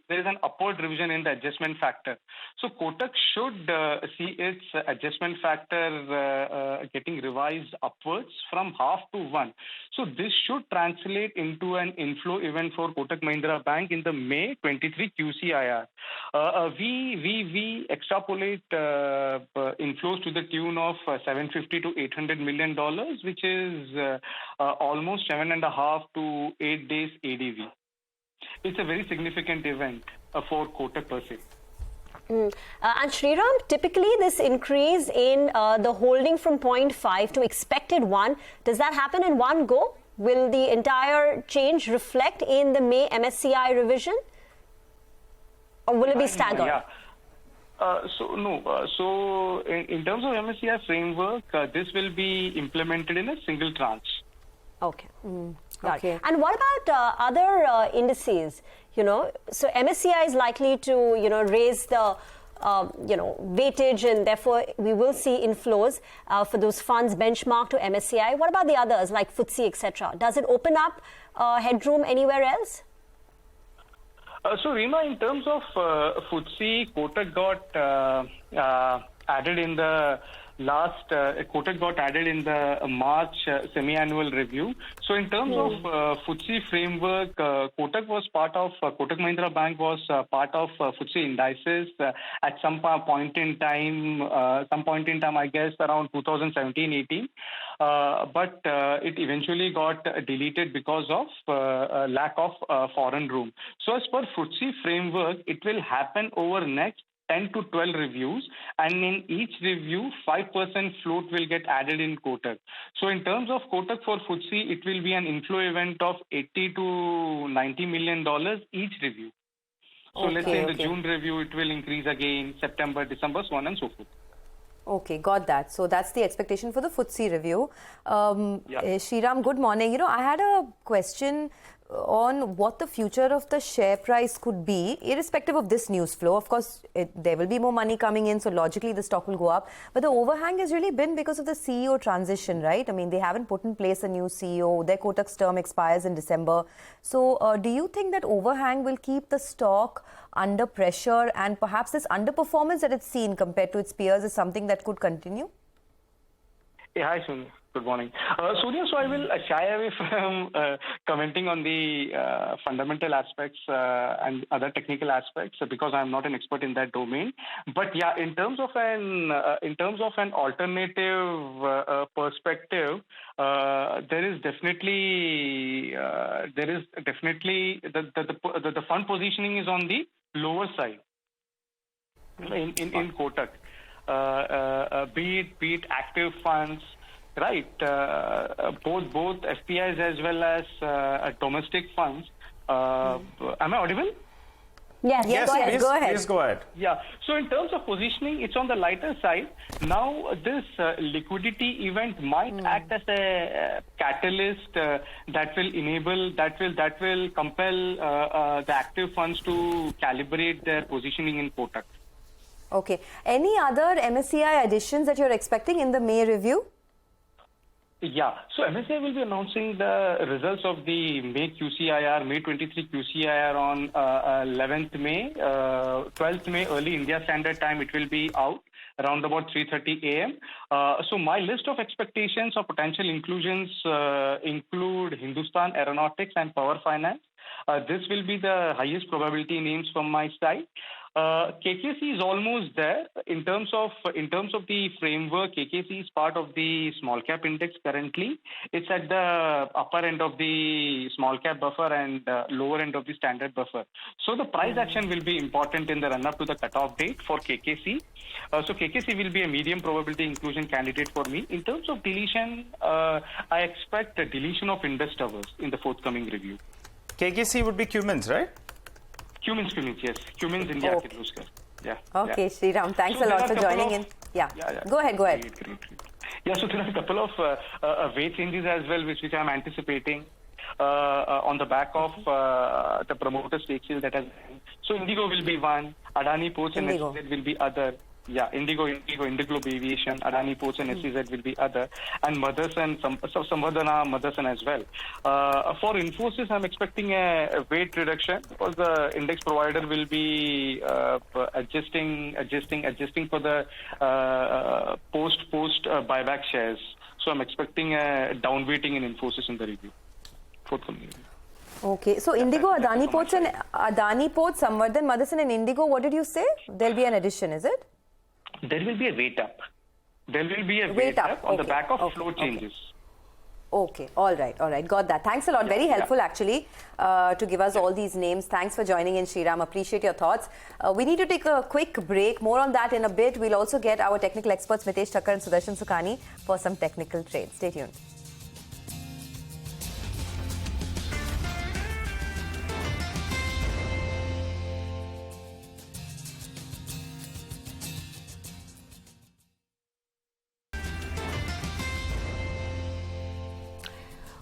there is an upward revision in the adjustment factor. So Kotak should see its adjustment factor getting revised upwards from half to 1. So this should translate into an inflow event for Kotak Mahindra Bank in the May 23 QCIR. We extrapolate inflows to the tune of $750 to $800 million, which is almost 7.5 to 8 days ADV. It's a very significant event for Kotak per se. And Sriram, typically this increase in the holding from 0.5 to expected 1, does that happen in one go? Will the entire change reflect in the May MSCI revision? Or will it be staggered? Yeah. So in terms of MSCI framework, this will be implemented in a single tranche. Okay. Okay. And what about other indices? So MSCI is likely to, raise the, weightage, and therefore we will see inflows for those funds benchmarked to MSCI. What about the others like FTSE, etc.? Does it open up headroom anywhere else? So, Reema, in terms of FTSE, Kotak got added in the Kotak got added in the March semi-annual review. So in terms of FTSE framework, Kotak Mahindra Bank was part of FTSE indices at some point in time, I guess around 2017-18. But it eventually got deleted because of lack of foreign room. So as per FTSE framework, it will happen over next 10 to 12 reviews, and in each review, 5% float will get added in Kotak. So in terms of Kotak for FTSE, it will be an inflow event of $80 to $90 million each review. So let's say in the June review, it will increase again, September, December, so on and so forth. Okay, got that. So that's the expectation for the FTSE review. Sriram, good morning. I had a question on what the future of the share price could be, irrespective of this news flow. Of course, there will be more money coming in, so logically the stock will go up. But the overhang has really been because of the CEO transition, right? I mean, they haven't put in place a new CEO. Their Kotak's term expires in December. So do you think that overhang will keep the stock under pressure, and perhaps this underperformance that it's seen compared to its peers is something that could continue? Yeah, hi, Sonia. Good morning. Sonia, so I will shy away from commenting on the fundamental aspects and other technical aspects because I'm not an expert in that domain. But yeah, in terms of an alternative perspective, there is definitely the fund positioning is on the lower side in Kotak. Be it active funds. Right, both FPIs as well as domestic funds. Am I audible? Yes, go ahead. Please go ahead. Yeah. So in terms of positioning, it's on the lighter side. Now, this liquidity event might act as a catalyst that will compel the active funds to calibrate their positioning in Kotak. Okay. Any other MSCI additions that you're expecting in the May review? Yeah, so MSCI will be announcing the results of the May 23 QCIR on 11th May, 12th May, early India Standard Time. It will be out around about 3:30 a.m. So my list of expectations of potential inclusions include Hindustan Aeronautics and Power Finance. This will be the highest probability names from my side. KKC is almost there in terms of the framework. KKC is part of the small cap index currently. It's at the upper end of the small cap buffer and lower end of the standard buffer. So the price action will be important in the run up to the cutoff date for KKC. So KKC will be a medium probability inclusion candidate for me. In terms of deletion, I expect a deletion of Indus Towers in the forthcoming review. KKC would be Cummins, right? Cummins, yes. Cummins India Kirloskar. Yeah. Okay, yeah. Sriram, thanks So a there lot are for couple joining of- in. Yeah. Yeah. Go ahead. Great. Yeah, so there are a couple of weight changes as well, which I'm anticipating on the back of the promoter stake sale that has been. So Indigo will be one, Adani Ports and Indigo. SEZ will be other. Yeah, Indigo, Interglobe Aviation, Adani Ports and SEZ will be other, and Motherson, Samvardhana, Motherson as well. For Infosys, I'm expecting a weight reduction because the index provider will be adjusting for the post buyback shares. So I'm expecting a downweighting in Infosys in the review. Portfolio. Okay, so Indigo, Adani Ports, Samvardhan, Motherson, and Indigo. What did you say? There'll be an addition, is it? There will be a weight up. There will be a weight up on the back of flow changes. Okay, all right, got that. Thanks a lot. Very helpful, actually, to give us all these names. Thanks for joining in, Sriram. Appreciate your thoughts. We need to take a quick break. More on that in a bit. We'll also get our technical experts, Mitesh Thakkar and Sudarshan Sukhani, for some technical trades. Stay tuned.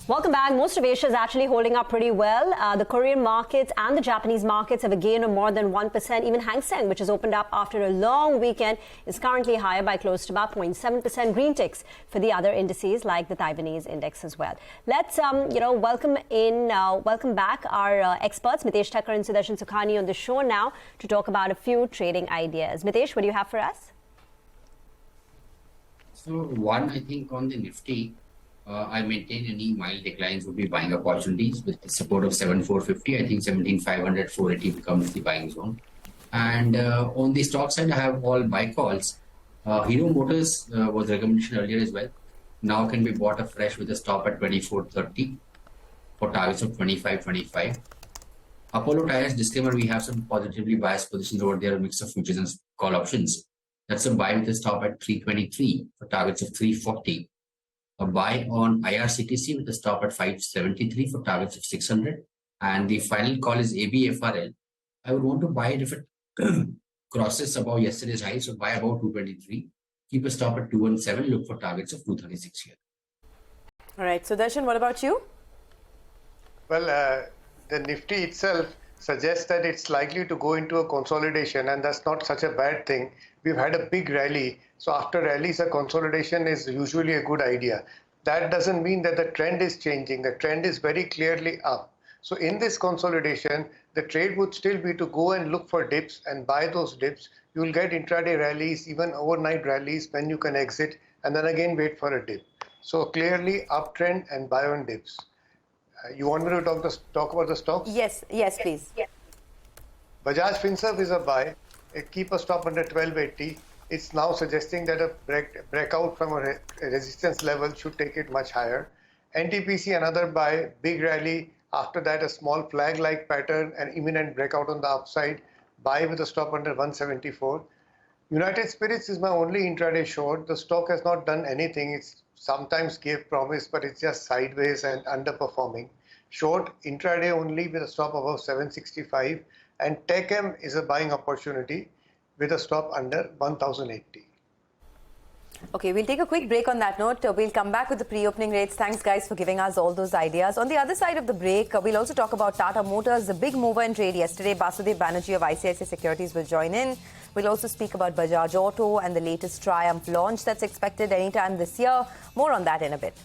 Welcome back. Most of Asia is actually holding up pretty well. The Korean markets and the Japanese markets have a gain of more than 1%. Even Hang Seng, which has opened up after a long weekend, is currently higher by close to about 0.7%. Green ticks for the other indices like the Taiwanese index as well. Let's welcome back our experts, Mitesh Thakkar and Sudarshan Sukhani, on the show now to talk about a few trading ideas. Mitesh, what do you have for us? So one, I think on the Nifty, I maintain any mild declines would be buying opportunities with the support of 7,450. I think 17,500, 480 becomes the buying zone. And on the stock side, I have all buy calls. Hero Motors was recommendation earlier as well. Now can be bought afresh with a stop at 24.30 for targets of 25.25. Apollo Tyres, disclaimer, we have some positively biased positions over there, a mix of futures and call options. That's a buy with a stop at 323 for targets of 340. A buy on IRCTC with a stop at 573 for targets of 600. And the final call is ABFRL. I would want to buy it if it crosses above yesterday's high, so buy about 223. Keep a stop at 217, look for targets of 236 here. All right, Sudarshan, what about you? Well, the Nifty itself suggests that it's likely to go into a consolidation, and that's not such a bad thing. We've had a big rally, so after rallies, a consolidation is usually a good idea. That doesn't mean that the trend is changing. The trend is very clearly up. So in this consolidation, the trade would still be to go and look for dips and buy those dips. You will get intraday rallies, even overnight rallies when you can exit, and then again wait for a dip. So clearly uptrend and buy on dips. You want me to talk about the stocks? Yes, please. Yes. Bajaj Finserv is a buy. Keep a stop under 1280. It's now suggesting that a breakout from a resistance level should take it much higher. NTPC, another buy, big rally. After that, a small flag-like pattern and imminent breakout on the upside. Buy with a stop under 174. United Spirits is my only intraday short. The stock has not done anything. It's sometimes gave promise, but it's just sideways and underperforming. Short intraday only with a stop above 765. And TechM is a buying opportunity with a stop under 1080. Okay, we'll take a quick break on that note. We'll come back with the pre-opening rates. Thanks, guys, for giving us all those ideas. On the other side of the break, we'll also talk about Tata Motors, the big mover in trade yesterday. Basudev Banerjee of ICICI Securities will join in. We'll also speak about Bajaj Auto and the latest Triumph launch that's expected anytime this year. More on that in a bit.